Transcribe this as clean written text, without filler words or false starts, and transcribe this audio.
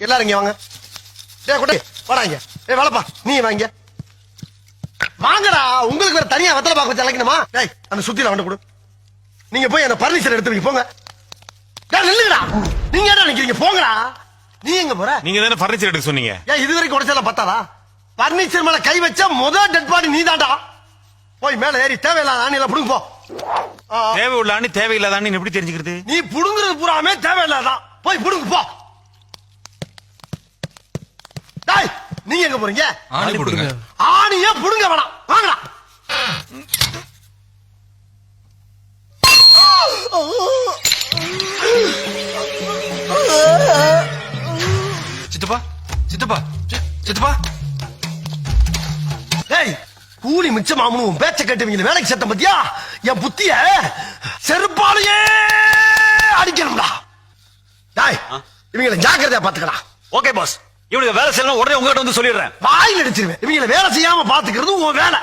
எல்லாரும் இங்க வாங்க. டேய் குட்டி வாடாங்க. ஏய் வளப்பா நீ வாங்க. வாங்கடா, உங்களுக்கு வேற தனியா வெத்தலை பாக்க வச்சு அழைக்கணுமா? டேய் அந்த சுத்தில வந்து கொடு. நீங்க போய் அந்த பர்னிச்சர் எடுத்து வைங்க போங்க. டேய் நில்லுங்கடா. நீங்க என்ன நினைக்கிறீங்க? போங்கடா. நீ எங்க போற? நீங்க தானே பர்னிச்சர் எடுக்க சொன்னீங்க. ஏன் இதுவரைக்கும் உடைச்சல பத்தாதா? பர்னிச்சர் மேல கை வச்ச முதல் டெட் பாடி நீதான்டா. போய் மேல ஏறி தேவையில்லாத ஆணில புடுங்க போ. தேவை உள்ள ஆணி தேவையில்லாத ஆணி எப்படி தெரிஞ்சுக்கிறது? நீ புடுங்குறது பூராமே தேவையில்லாதான். போய் புடுங்க போ. டேய் நீங்க எங்க போறீங்க? ஆணி போடுங்க. ஆணியே புடுங்க வேணாம். வாங்கடா. சித்தப்பா சித்தப்பா சித்தப்பா. டேய் கூலி மிச்சமாமனு உன் பேச்ச கேட்டு வேலைக்கு சேர்த்த பத்தியா? என் புத்திய செருப்பாலேயே அடிக்கணும்டா. டேய் இவங்களை ஜாக்கிரதையா பாத்துக்கடா. ஓகே பாஸ், இவனுக்கு வேலை செய்யணும் உடனே உங்ககிட்ட வந்து சொல்லிடுறேன். வாயில் அடிச்சிருவேன். இவங்களை வேலை செய்யாம பாத்துக்கிறது உன் வேலை.